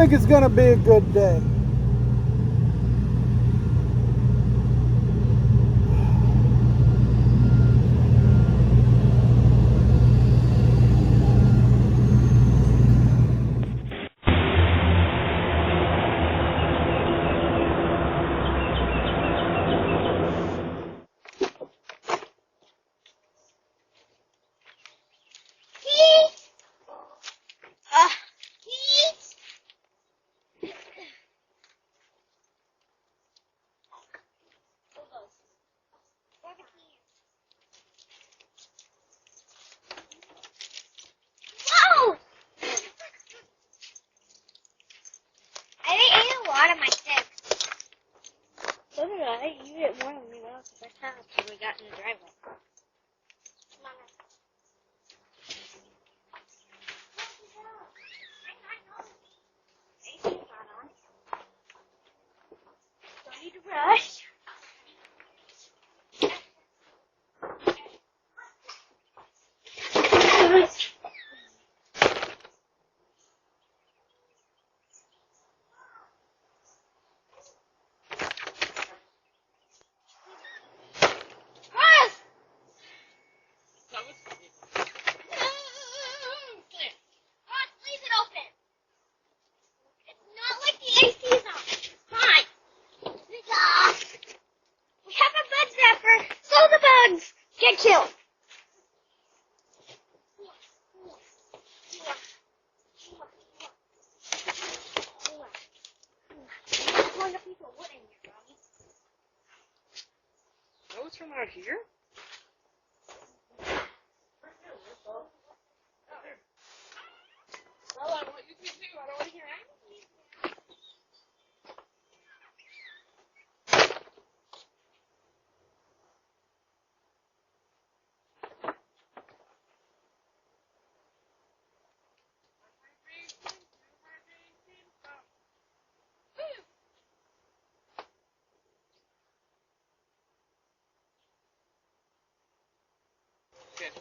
think it's gonna be a good day. Out of my chips. So did I. You ate more than me when I was the first time until we got in the driveway. Come on. AC's not on. Don't need to rush. Get killed. Oh, it's from out here? Well, I want you to do. I don't want to hear anything. Good.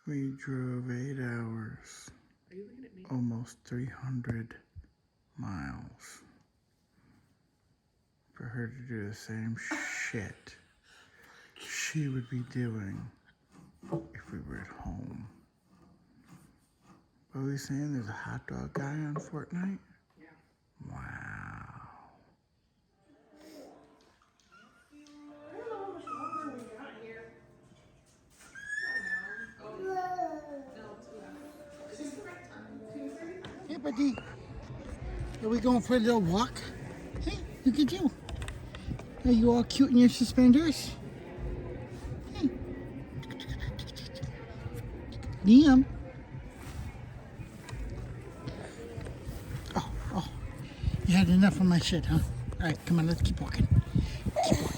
We drove 8 hours, almost 300 miles, for her to do the same shit she would be doing if we were at home. What were we saying? There's a hot dog guy on Fortnite? Yeah. Wow. I don't know how much longer we got here. Is this the right time? 2:30? Hey, buddy. Are we going for a little walk? Hey, look at you. Are you all cute in your suspenders? Hey. Liam. Oh. You had enough of my shit, huh? All right, come on, let's keep walking. Keep walking.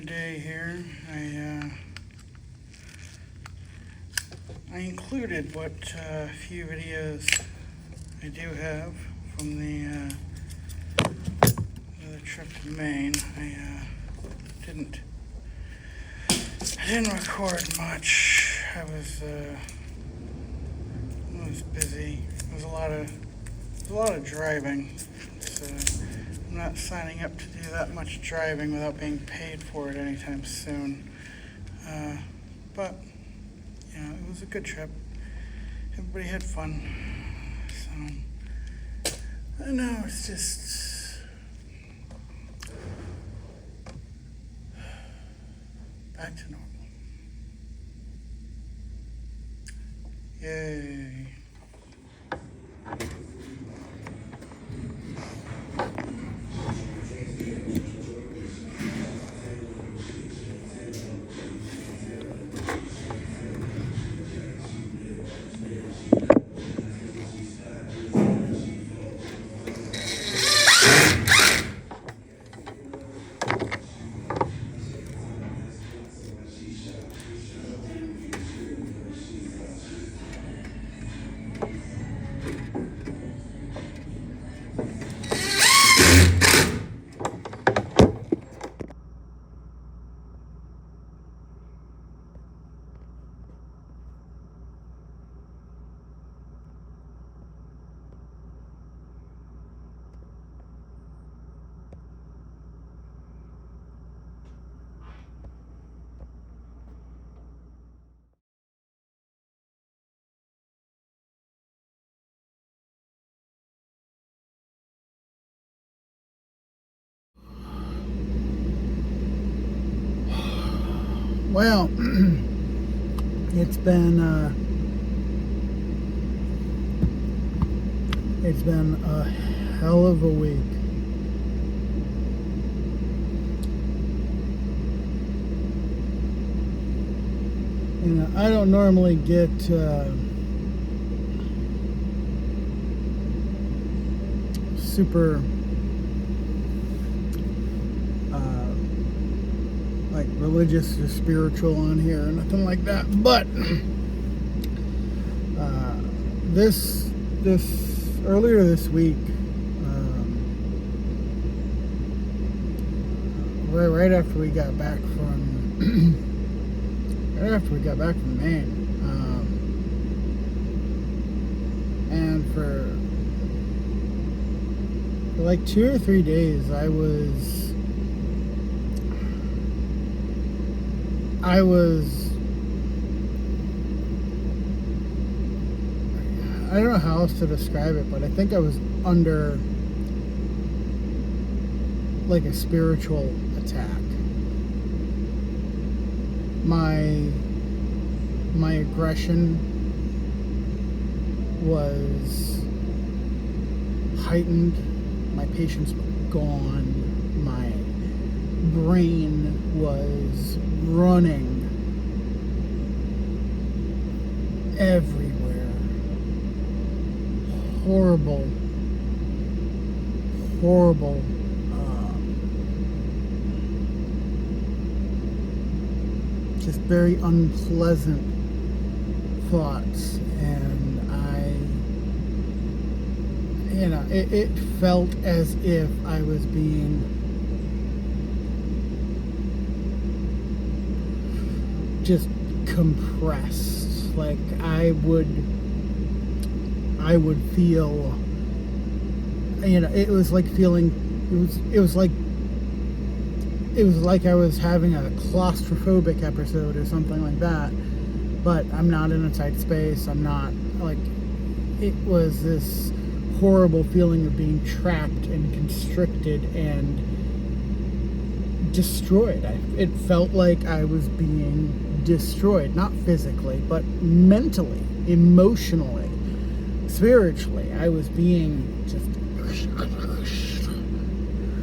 day here. I included what few videos I do have from the trip to Maine. I didn't record much. I was busy. It was a lot of driving. So I'm not signing up to do that much driving without being paid for it anytime soon. But it was a good trip. Everybody had fun. So I know it's just back to normal. Yay. Well, it's been a hell of a week. I don't normally get super like religious or spiritual on here or nothing like that, but this earlier this week, right after we got back from Maine, and for like 2 or 3 days I don't know how else to describe it, but I think I was under like a spiritual attack. My aggression was heightened, my patience was gone, my brain was running everywhere. Horrible, just very unpleasant thoughts, and it felt as if I was being just compressed. Like I would feel, it was like feeling, it was like I was having a claustrophobic episode or something like that, but I'm not in a tight space. I'm not, like, it was this horrible feeling of being trapped and constricted and destroyed. It felt like I was being destroyed, not physically, but mentally, emotionally, spiritually. I was being just,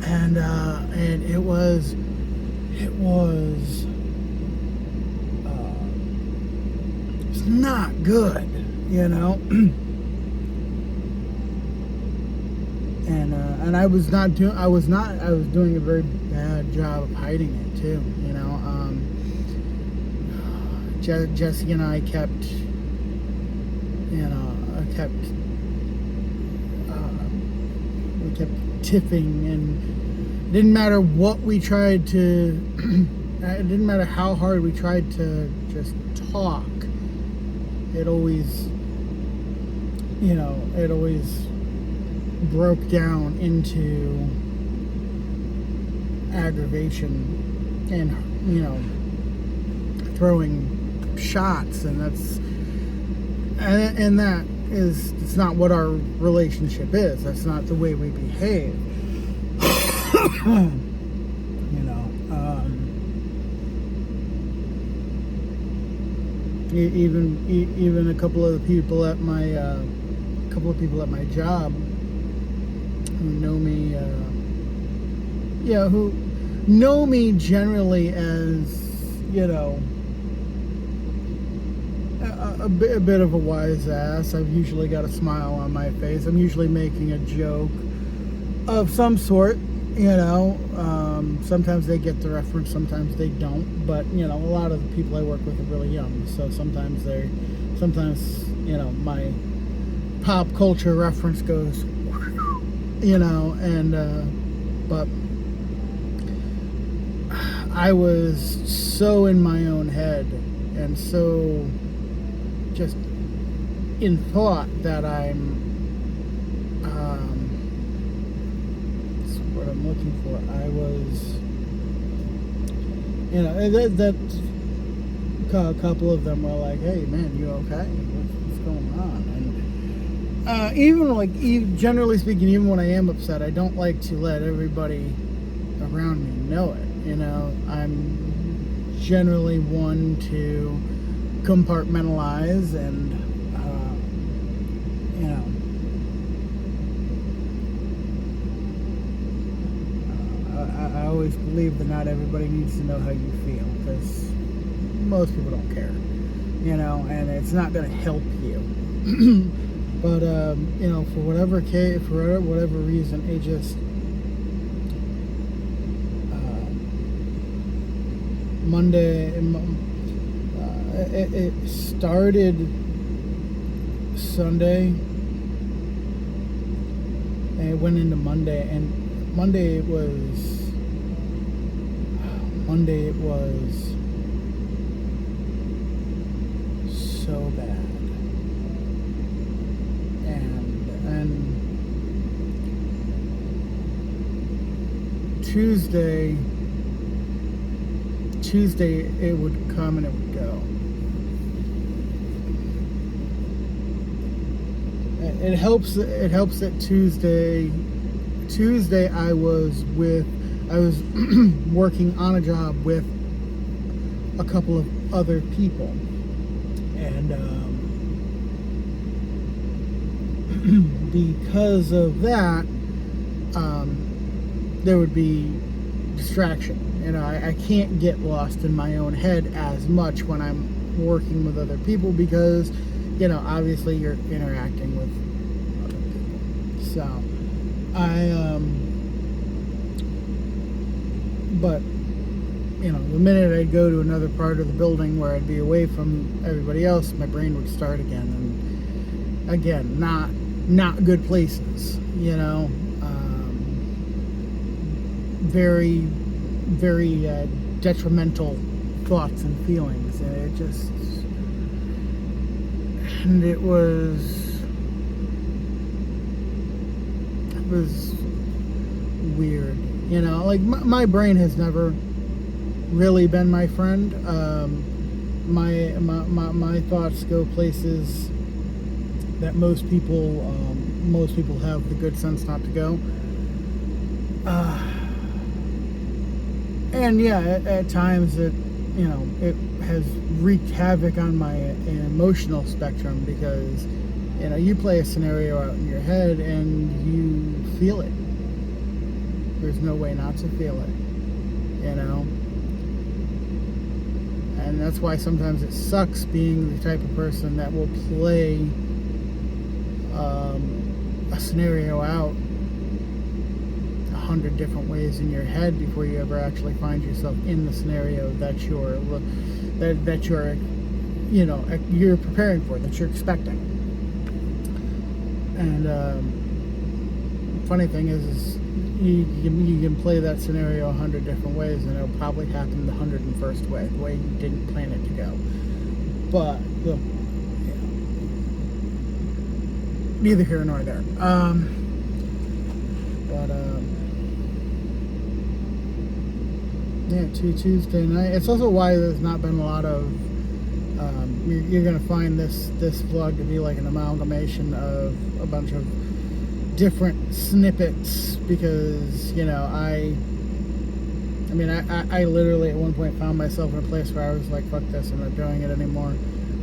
and it was it's not good, and I was doing a very bad job of hiding it too, Jesse and I kept, we kept tiffing, and it didn't matter what we tried to, it didn't matter how hard we tried to just talk. It always broke down into aggravation and, throwing shots, and that is, it's not what our relationship is. That's not the way we behave. Even a couple of people at my job who know me generally as, a bit of a wise ass. I've usually got a smile on my face. I'm usually making a joke of some sort. Sometimes they get the reference, sometimes they don't. But a lot of the people I work with are really young, so sometimes my pop culture reference goes, but I was so in my own head and so just in thought that that's what I'm looking for. I was, that a couple of them were like, "Hey, man, you okay? What's going on?" And generally speaking, even when I am upset, I don't like to let everybody around me know it. I'm generally one to compartmentalize, and I always believe that not everybody needs to know how you feel, because most people don't care, and it's not going to help you. But for whatever reason, it just Monday. It started Sunday, and it went into Monday. And Monday it was so bad. And Tuesday it would come and it would go. It helps that Tuesday I was working on a job with a couple of other people, and because of that, there would be distraction. I can't get lost in my own head as much when I'm working with other people, because obviously you're interacting with other people. So but the minute I'd go to another part of the building where I'd be away from everybody else, my brain would start again, and again, not good places. Very, very detrimental thoughts and feelings, and it was weird. My brain has never really been my friend. My thoughts go places that most people have the good sense not to go. And yeah, at times it has wreaked havoc on my emotional spectrum, because you play a scenario out in your head and you feel it. There's no way not to feel it, and that's why sometimes it sucks being the type of person that will play a scenario out 100 different ways in your head before you ever actually find yourself in the scenario that you're you're preparing for, that you're expecting. And funny thing is you can play that scenario 100 different ways, and it'll probably happen the 101st way, the way you didn't plan it to go. But neither here nor there. Tuesday night. It's also why there's not been a lot of. You're gonna find this vlog to be like an amalgamation of a bunch of different snippets, because I literally at one point found myself in a place where I was like, fuck this, I'm not doing it anymore.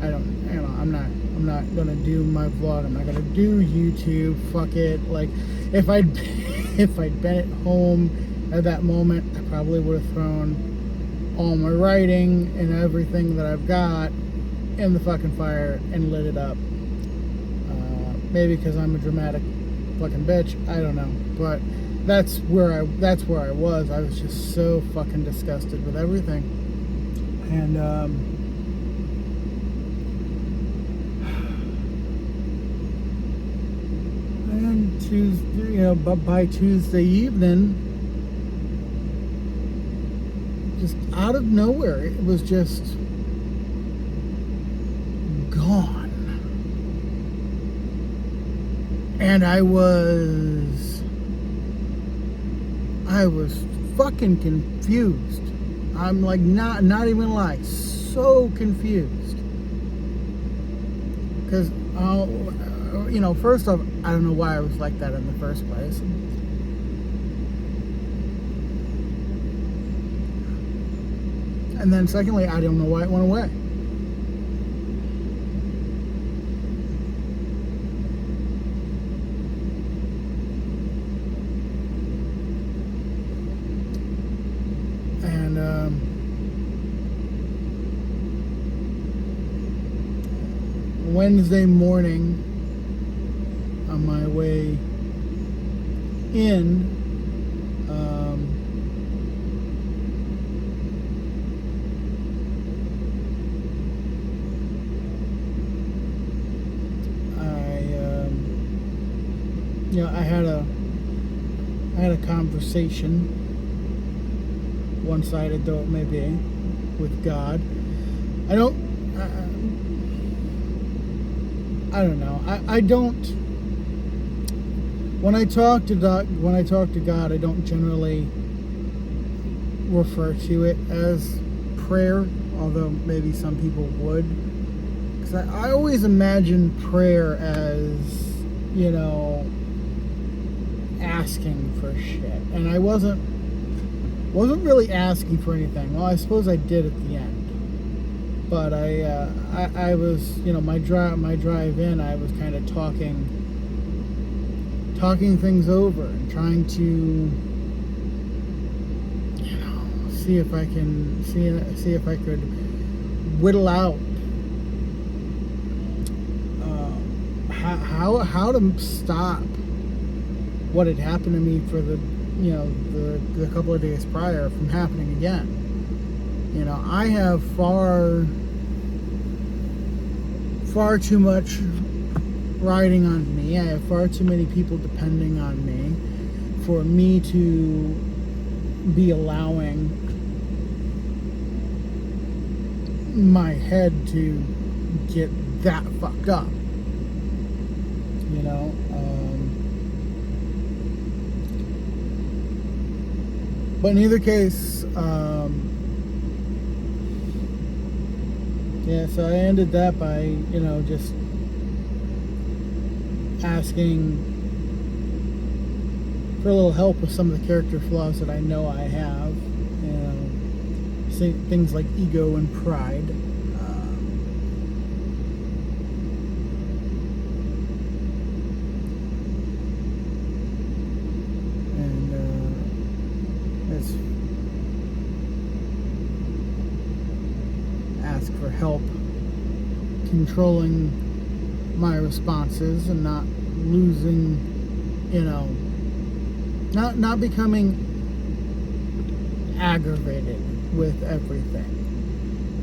I'm not gonna do my vlog, I'm not gonna do YouTube, fuck it. Like, if I'd been at home at that moment, I probably would have thrown all my writing and everything that I've got in the fucking fire and lit it up. Maybe because I'm a dramatic fucking bitch, I don't know, but that's where I was. I was just so fucking disgusted with everything. And Tuesday, but by Tuesday evening, just out of nowhere, it was just gone. And I was fucking confused. I'm like, not even lie, so confused. Because first off, I don't know why I was like that in the first place. And then secondly, I don't know why it went away. And Wednesday morning, on my way in, I had a conversation, one-sided though it may be, with God. I don't know. I don't. When I talk to God, I don't generally refer to it as prayer, although maybe some people would. Because I always imagine prayer as, asking for shit, and I wasn't really asking for anything. Well, I suppose I did at the end. But I was, my drive in, I was kind of talking things over and trying to, see if I could whittle out how to stop what had happened to me for the couple of days prior from happening again. I have far too much riding on me. I have far too many people depending on me for me to be allowing my head to get that fucked up. But in either case, so I ended that by, just asking for a little help with some of the character flaws that I know I have. Things like ego and pride. Ask for help controlling my responses and not losing, not becoming aggravated with everything.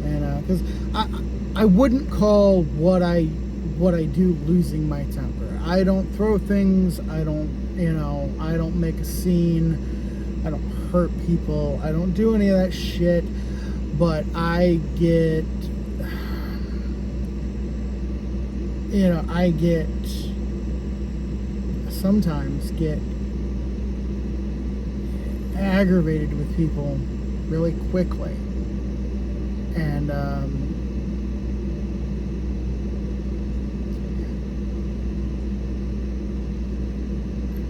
And because I wouldn't call what I do losing my temper. I don't throw things. I don't make a scene. I don't hurt people. I don't do any of that shit. But I get, sometimes get aggravated with people really quickly. And,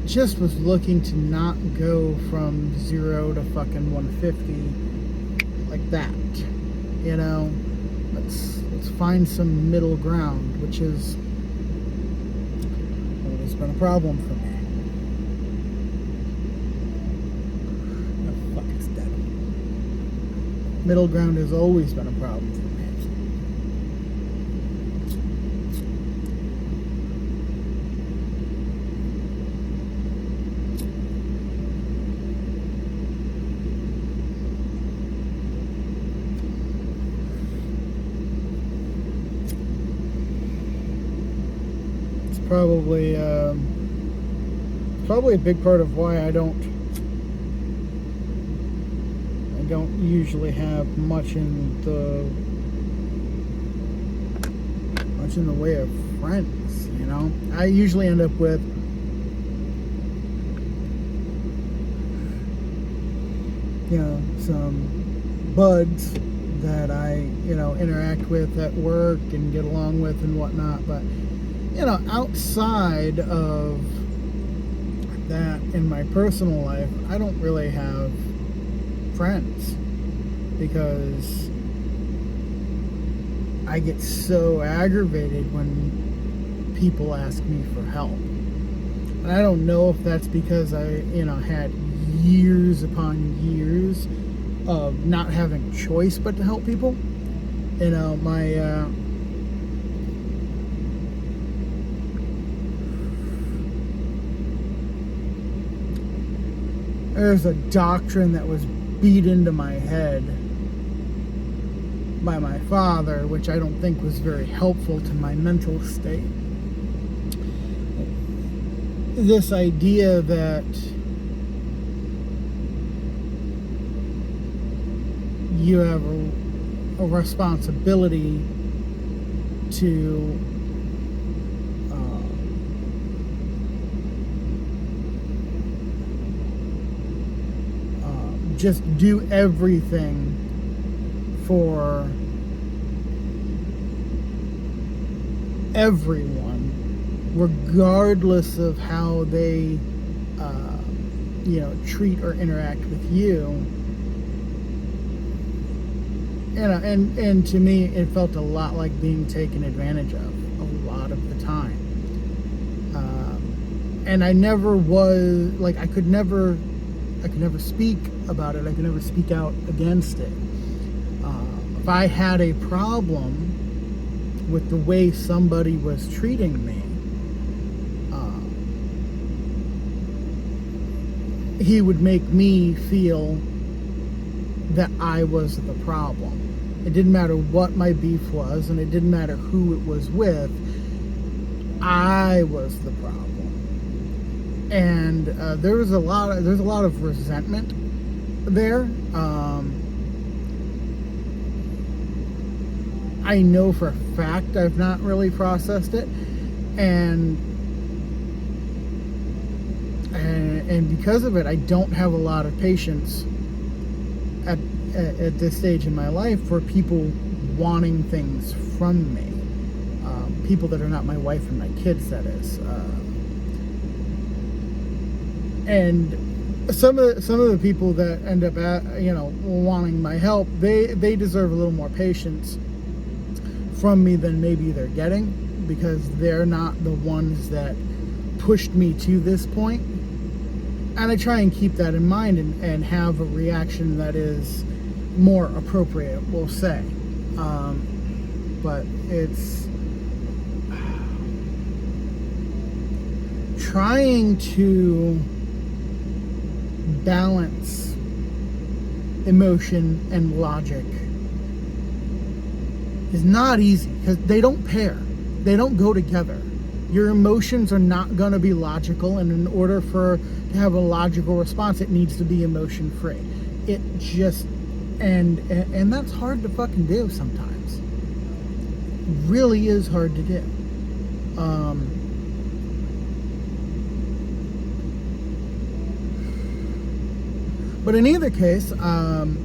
just was looking to not go from 0 to fucking 150 like that. Let's find some middle ground, which is always been a problem for me. Oh, fuck, it's dead. Middle ground has always been a problem for me. Probably a big part of why I don't usually have much in the way of friends. I usually end up with some buds that I interact with at work and get along with and whatnot, but outside of that in my personal life, I don't really have friends because I get so aggravated when people ask me for help. And I don't know if that's because I, had years upon years of not having choice but to help people. There's a doctrine that was beat into my head by my father, which I don't think was very helpful to my mental state. This idea that you have a responsibility to just do everything for everyone, regardless of how they, treat or interact with you. And to me, it felt a lot like being taken advantage of a lot of the time. And I never was like I could never speak about it. I could never speak out against it. If I had a problem with the way somebody was treating me, he would make me feel that I was the problem. It didn't matter what my beef was, and it didn't matter who it was with. I was the problem. And there's a lot of resentment there. I know for a fact I've not really processed it, and because of it, I don't have a lot of patience at this stage in my life for people wanting things from me. People that are not my wife and my kids, that is. And some of the people that end up wanting my help, they deserve a little more patience from me than maybe they're getting, because they're not the ones that pushed me to this point. And I try and keep that in mind and have a reaction that is more appropriate, we'll say. But it's trying to balance emotion and logic is not easy because they don't pair. They don't go together. Your emotions are not going to be logical, and in order to have a logical response, it needs to be emotion free. It just and that's hard to fucking do sometimes. It really is hard to do. But in either case, I'm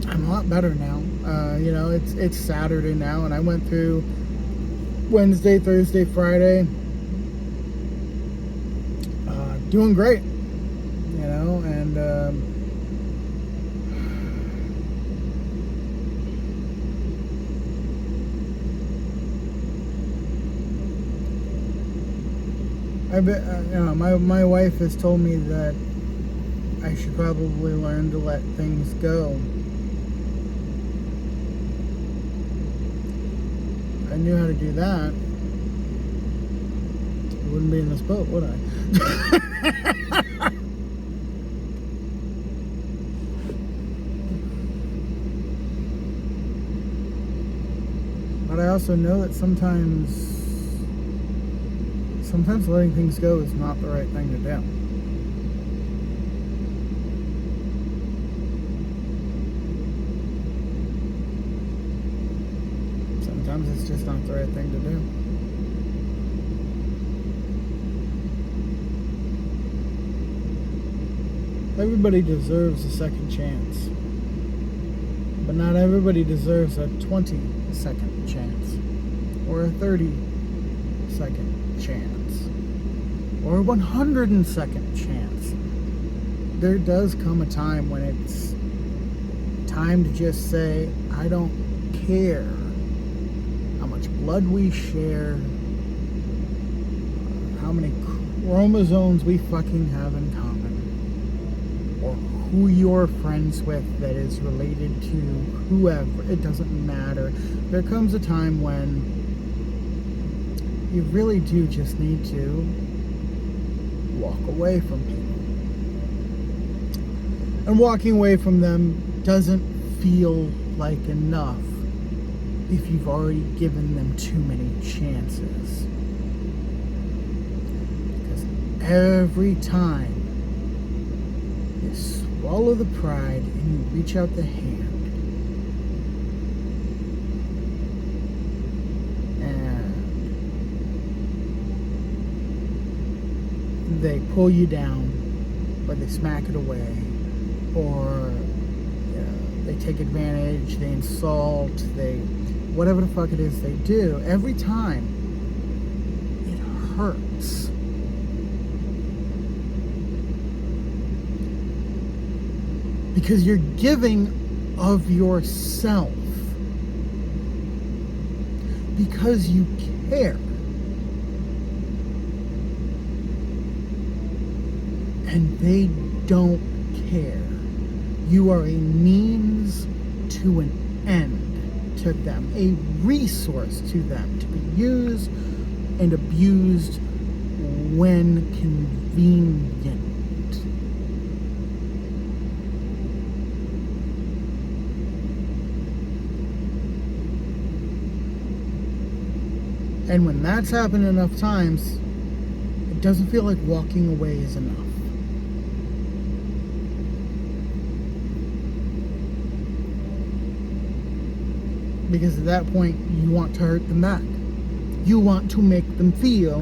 a lot better now. It's Saturday now, and I went through Wednesday, Thursday, Friday, doing great. And my wife has told me that I should probably learn to let things go. If I knew how to do that, I wouldn't be in this boat, would I? But I also know that sometimes letting things go is not the right thing to do. Sometimes it's just not the right thing to do. Everybody deserves a second chance. But not everybody deserves a 20-second chance. Or a 30-second chance. Or a 102nd chance. There does come a time when it's time to just say, I don't care how much blood we share, how many chromosomes we fucking have in common, or who you're friends with that is related to whoever. It doesn't matter. There comes a time when you really do just need to walk away from people. And walking away from them doesn't feel like enough if you've already given them too many chances. Because every time you swallow the pride and you reach out the hand, they pull you down, or they smack it away, or they take advantage, they insult, whatever the fuck it is they do, every time it hurts. Because you're giving of yourself. Because you care. And they don't care. You are a means to an end to them, a resource to them to be used and abused when convenient. And when that's happened enough times, it doesn't feel like walking away is enough. Because at that point, you want to hurt them back. You want to make them feel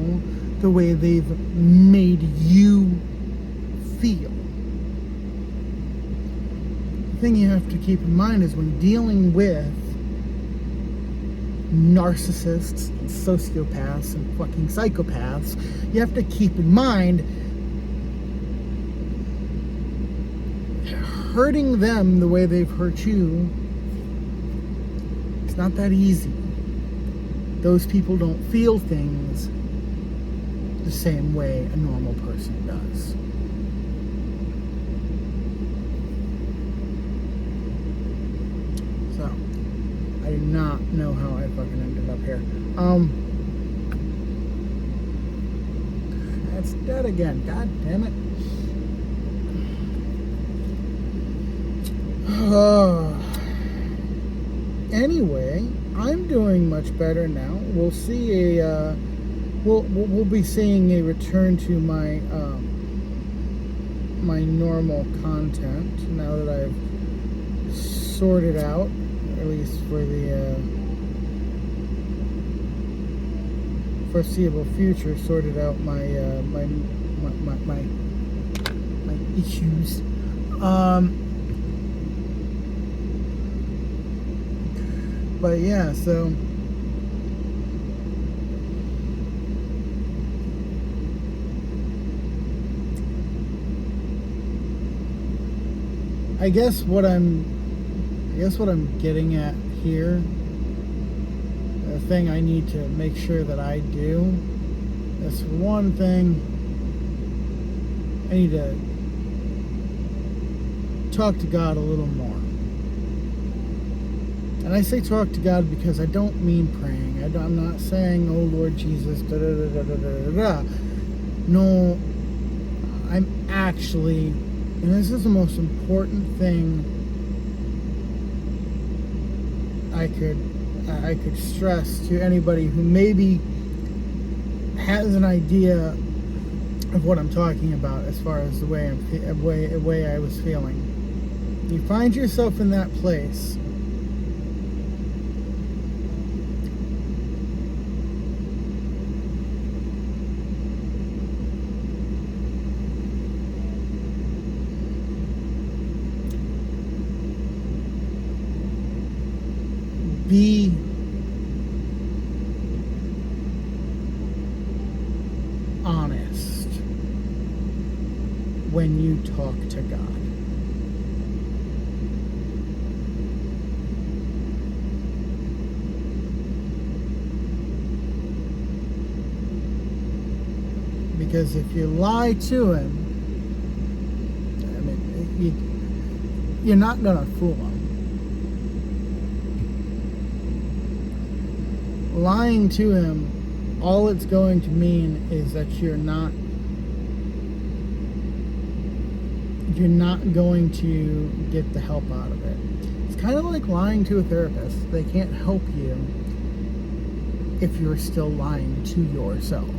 the way they've made you feel. The thing you have to keep in mind is when dealing with narcissists and sociopaths and fucking psychopaths, you have to keep in mind hurting them the way they've hurt you. It's not that easy. Those people don't feel things the same way a normal person does. So, I do not know how I fucking ended up here. It's dead again. God damn it. anyway, I'm doing much better now. We'll see we'll be seeing a return to my my normal content now that I've sorted out, at least for the foreseeable future, sorted out my issues. But yeah, so I guess what I'm getting at here, the thing I need to make sure that I do, that's one thing I need to talk to God a little more. And I say talk to God because I don't mean praying. I'm not saying, oh Lord Jesus, da da da da da da da. No, I'm actually, and this is the most important thing I could stress to anybody who maybe has an idea of what I'm talking about as far as the way I was feeling. You find yourself in that place. Be honest when you talk to God. Because if you lie to him, I mean, you're not going to fool him. Lying to him, all it's going to mean is that you're not going to get the help out of it. It's kind of like lying to a therapist. They can't help you if you're still lying to yourself.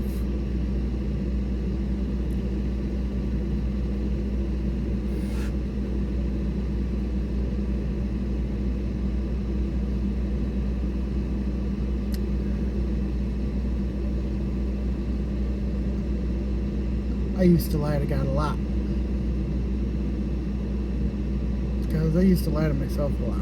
I used to lie to God a lot. Because I used to lie to myself a lot.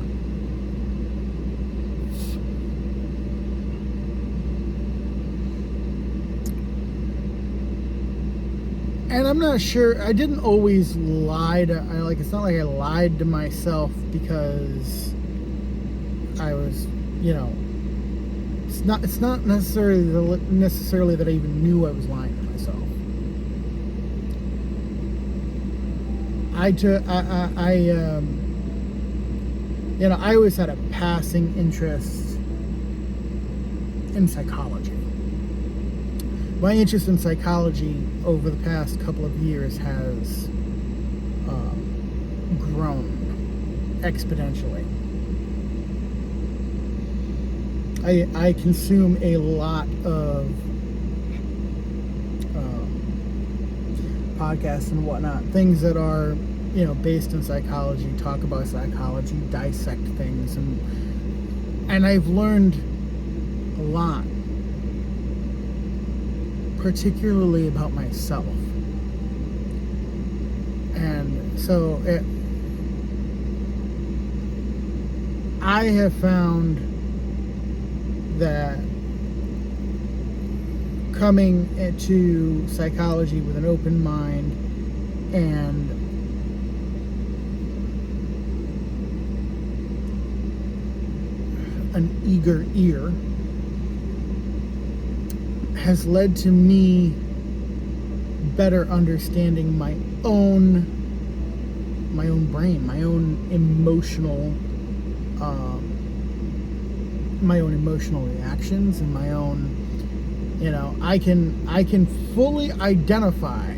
And I'm not sure, I didn't always lie to, it's not like I lied to myself because I was, it's not necessarily that I even knew I was lying to myself. I always had a passing interest in psychology. My interest in psychology over the past couple of years has grown exponentially. I consume a lot of podcasts and whatnot, things that are based in psychology, talk about psychology, dissect things, and I've learned a lot, particularly about myself. And so I have found that coming into psychology with an open mind and an eager ear has led to me better understanding my own brain, my own emotional reactions, and my own, I can fully identify,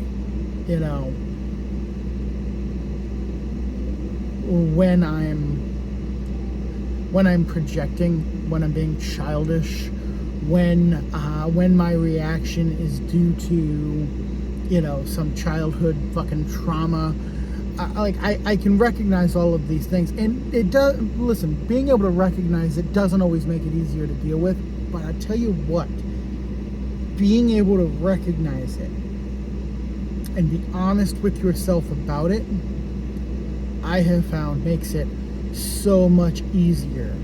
when when I'm projecting, when I'm being childish, when my reaction is due to, some childhood fucking trauma. I can recognize all of these things, and it does. Listen, being able to recognize it doesn't always make it easier to deal with. But I tell you what, being able to recognize it and be honest with yourself about it, I have found makes it so much easier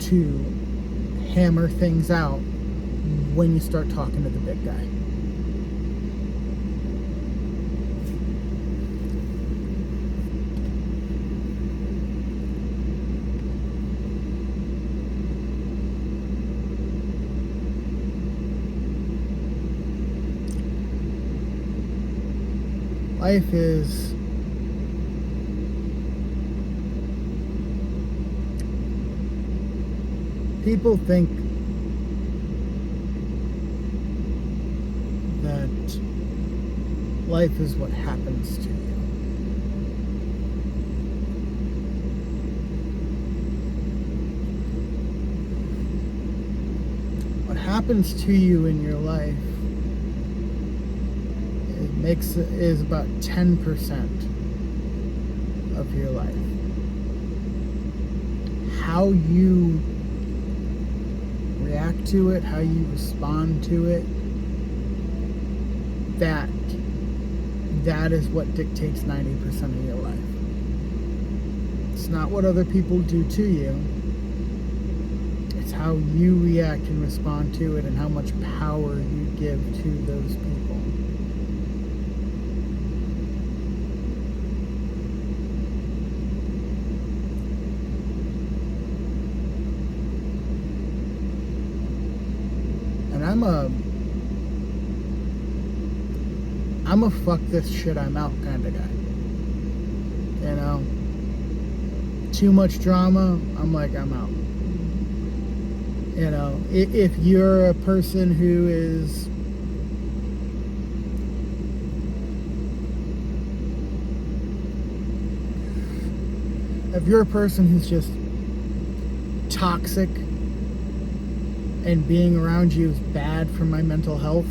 to hammer things out when you start talking to the big guy. Life is people think that life is what happens to you. What happens to you in your life is about 10% of your life. How you react to it, how you respond to it, that is what dictates 90% of your life. It's not what other people do to you. It's how you react and respond to it, and how much power you give to those people. And I'm a fuck this shit, I'm out kind of guy. Too much drama, I'm like, I'm out. If you're a person who is if you're a person who's just toxic and being around you is bad for my mental health,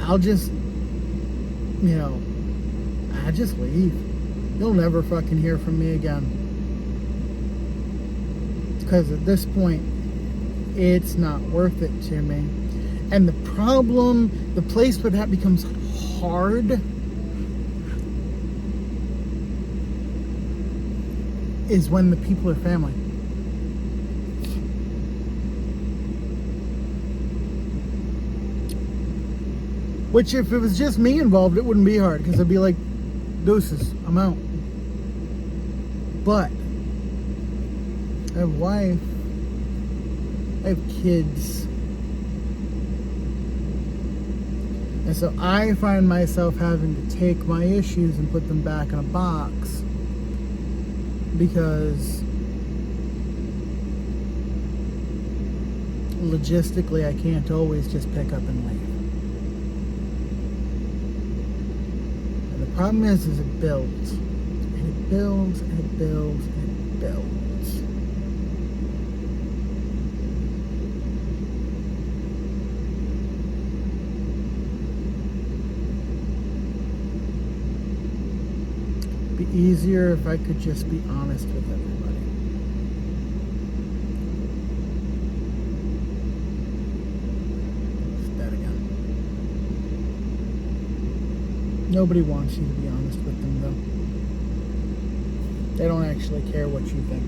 I'll just leave. You'll never fucking hear from me again. Because at this point, it's not worth it to me. And the place where that becomes hard is when the people are family. Which, if it was just me involved, it wouldn't be hard, because I'd be like, deuces, I'm out. But I have a wife, I have kids, and so I find myself having to take my issues and put them back in a box, because logistically I can't always just pick up and leave. And the problem is it builds. And it builds, and it builds, and it builds. It'd be easier if I could just be honest with everybody. It's that again. Nobody wants you to be honest with them, though. They don't actually care what you think.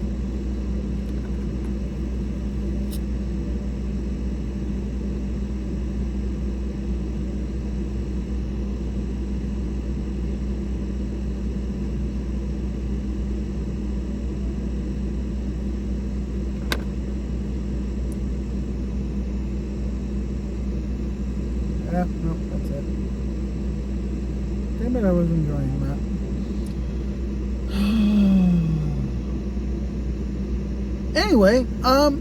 Yeah, no, that's it. Damn it, I was enjoying that. Anyway,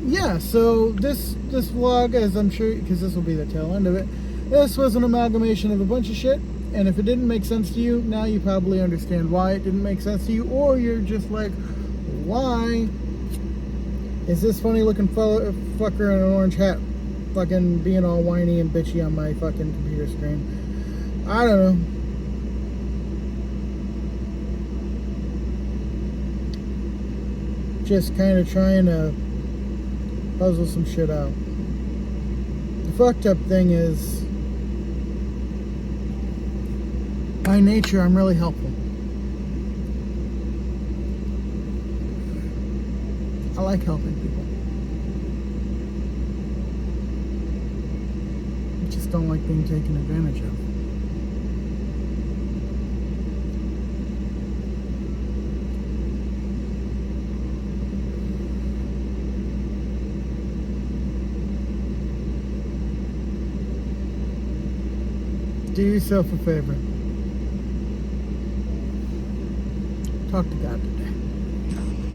yeah, so this vlog, as I'm sure, because this will be the tail end of it, this was an amalgamation of a bunch of shit. And if it didn't make sense to you, now you probably understand why it didn't make sense to you, or you're just like, why is this funny looking fucker in an orange hat fucking being all whiny and bitchy on my fucking computer screen? I don't know. Just kind of trying to puzzle some shit out. The fucked up thing is, by nature, I'm really helpful. I like helping people. I just don't like being taken advantage of. Do yourself a favor. Talk to God today.